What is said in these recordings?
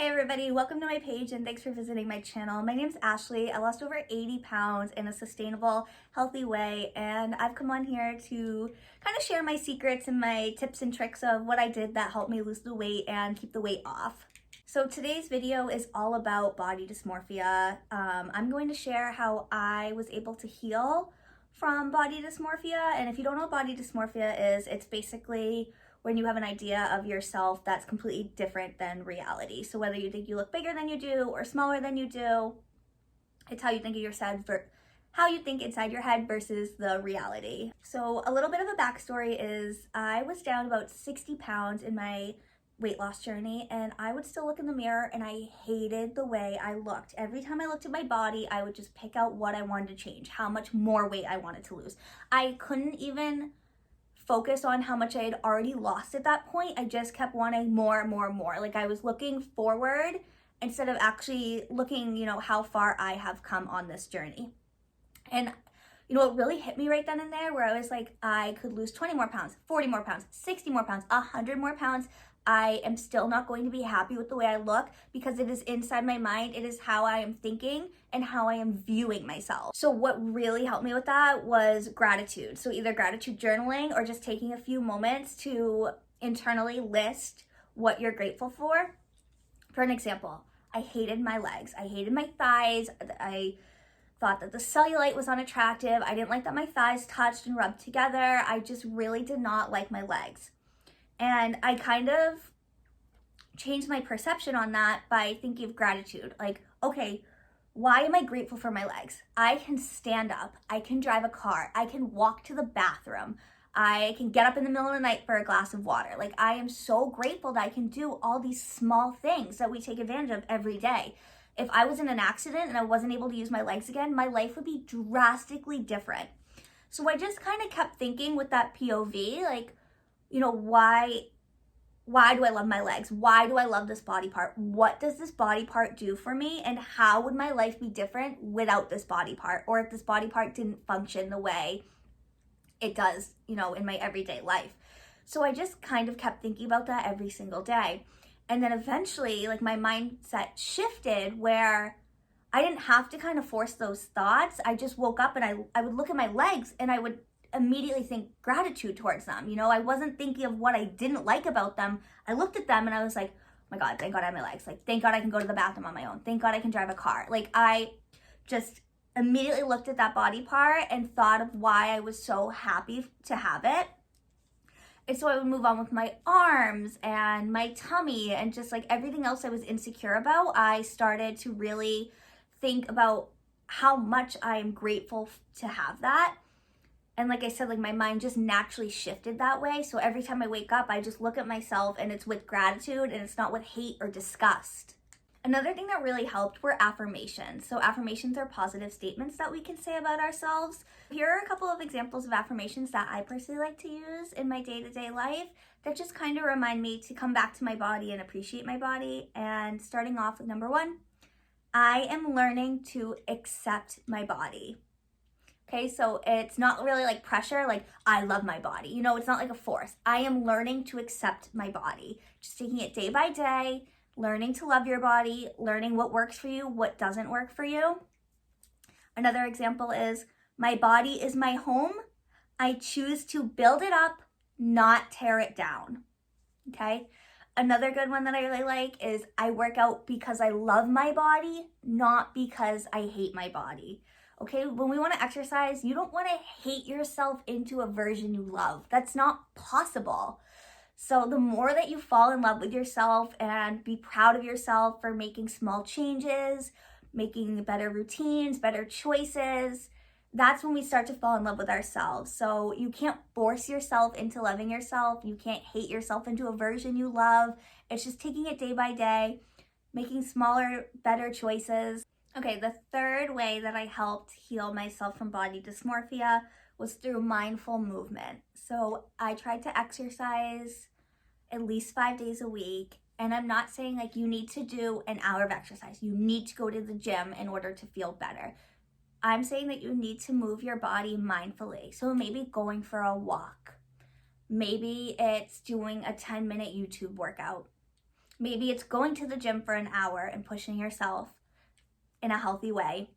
Hey everybody, welcome to my page and thanks for visiting my channel. My name's Ashley. I lost over 80 pounds in a sustainable, healthy way, and I've come on here to kind of share my secrets and my tips and tricks of what I did that helped me lose the weight and keep the weight off. So today's video is all about body dysmorphia. I'm going to share how I was able to heal from body dysmorphia, and if you don't know what body dysmorphia is, it's basically when you have an idea of yourself that's completely different than reality. So whether you think you look bigger than you do or smaller than you do, it's how you think of yourself, how you think inside your head versus the reality. So a little bit of a backstory is I was down about 60 pounds in my weight loss journey, and I would still look in the mirror and I hated the way I looked. Every time I looked at my body, I would just pick out what I wanted to change, how much more weight I wanted to lose. I couldn't even focus on how much I had already lost at that point. I just kept wanting more. Like I was looking forward instead of actually looking, how far I have come on this journey. And it really hit me right then and there where I was like, I could lose 20 more pounds, 40 more pounds, 60 more pounds, 100 more pounds. I am still not going to be happy with the way I look because it is inside my mind. It is how I am thinking and how I am viewing myself. So what really helped me with that was gratitude. So either gratitude journaling or just taking a few moments to internally list what you're grateful for. For an example, I hated my legs. I hated my thighs. I thought that the cellulite was unattractive. I didn't like that my thighs touched and rubbed together. I just really did not like my legs. And I kind of changed my perception on that by thinking of gratitude. Like, okay, why am I grateful for my legs? I can stand up. I can drive a car. I can walk to the bathroom. I can get up in the middle of the night for a glass of water. Like, I am so grateful that I can do all these small things that we take advantage of every day. If I was in an accident and I wasn't able to use my legs again, my life would be drastically different. So I just kind of kept thinking with that POV, like, why do I love my legs? Why do I love this body part? What does this body part do for me? And how would my life be different without this body part? Or if this body part didn't function the way it does, in my everyday life. So I just kind of kept thinking about that every single day. And then eventually, like, my mindset shifted where I didn't have to kind of force those thoughts. I just woke up and I would look at my legs and I would immediately think gratitude towards them. I wasn't thinking of what I didn't like about them. I looked at them and I was like, oh my God, thank God I have my legs. Like, thank God I can go to the bathroom on my own. Thank God I can drive a car. Like, I just immediately looked at that body part and thought of why I was so happy to have it. And so I would move on with my arms and my tummy and just like everything else I was insecure about. I started to really think about how much I am grateful to have that. And like I said, like, my mind just naturally shifted that way. So every time I wake up, I just look at myself and it's with gratitude and it's not with hate or disgust. Another thing that really helped were affirmations. So affirmations are positive statements that we can say about ourselves. Here are a couple of examples of affirmations that I personally like to use in my day-to-day life that just kind of remind me to come back to my body and appreciate my body. And starting off with number 1, I am learning to accept my body. Okay, so it's not really like pressure, like I love my body. It's not like a force. I am learning to accept my body. Just taking it day by day, learning to love your body, learning what works for you, what doesn't work for you. Another example is, my body is my home. I choose to build it up, not tear it down. Okay? Another good one that I really like is, I work out because I love my body, not because I hate my body. Okay, when we want to exercise, you don't want to hate yourself into a version you love. That's not possible. So the more that you fall in love with yourself and be proud of yourself for making small changes, making better routines, better choices, that's when we start to fall in love with ourselves. So you can't force yourself into loving yourself. You can't hate yourself into a version you love. It's just taking it day by day, making smaller, better choices. Okay, the third way that I helped heal myself from body dysmorphia was through mindful movement. So I tried to exercise at least 5 days a week. And I'm not saying like you need to do an hour of exercise. You need to go to the gym in order to feel better. I'm saying that you need to move your body mindfully. So maybe going for a walk. Maybe it's doing a 10-minute YouTube workout. Maybe it's going to the gym for an hour and pushing yourself in a healthy way.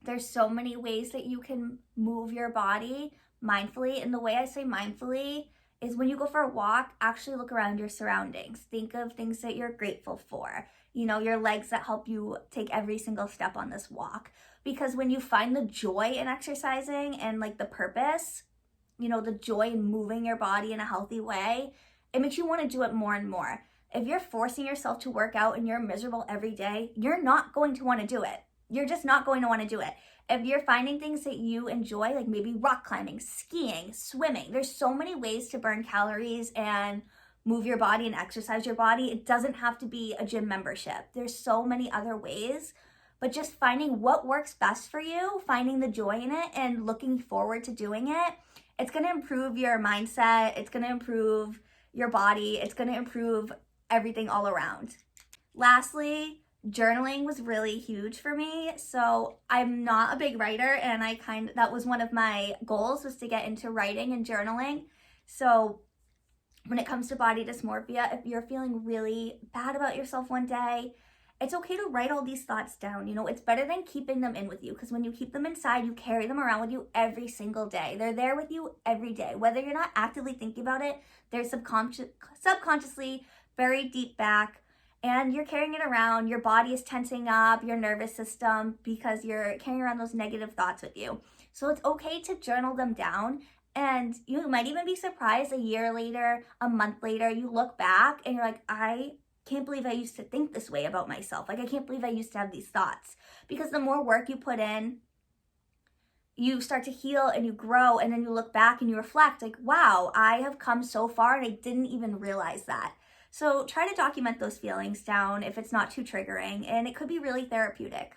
There's so many ways that you can move your body mindfully. And the way I say mindfully is when you go for a walk, actually look around your surroundings. Think of things that you're grateful for. You know, your legs that help you take every single step on this walk. Because when you find the joy in exercising and like the purpose, you know, the joy in moving your body in a healthy way, it makes you want to do it more and more. If you're forcing yourself to work out and you're miserable every day, you're not going to want to do it. You're just not going to want to do it. If you're finding things that you enjoy, like maybe rock climbing, skiing, swimming, there's so many ways to burn calories and move your body and exercise your body. It doesn't have to be a gym membership. There's so many other ways, but just finding what works best for you, finding the joy in it and looking forward to doing it, it's going to improve your mindset. It's going to improve your body. It's going to improve everything all around. Lastly, journaling was really huge for me. So I'm not a big writer, and that was one of my goals, was to get into writing and journaling. So when it comes to body dysmorphia, if you're feeling really bad about yourself one day, it's okay to write all these thoughts down. You know, it's better than keeping them in with you, because when you keep them inside, you carry them around with you every single day. They're there with you every day. Whether you're not actively thinking about it, they're subconsciously buried deep back, and you're carrying it around. Your body is tensing up, your nervous system, because you're carrying around those negative thoughts with you. So it's okay to journal them down, and you might even be surprised a year later, a month later, you look back and you're like, I can't believe I used to think this way about myself. Like, I can't believe I used to have these thoughts. Because the more work you put in, you start to heal and you grow, and then you look back and you reflect like, wow, I have come so far and I didn't even realize that. So try to document those feelings down if it's not too triggering, and it could be really therapeutic.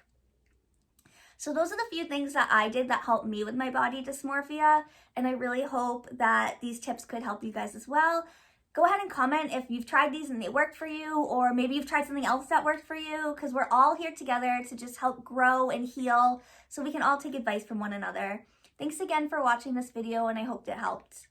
So those are the few things that I did that helped me with my body dysmorphia, and I really hope that these tips could help you guys as well. Go ahead and comment if you've tried these and they worked for you, or maybe you've tried something else that worked for you, because we're all here together to just help grow and heal so we can all take advice from one another. Thanks again for watching this video, and I hope it helped.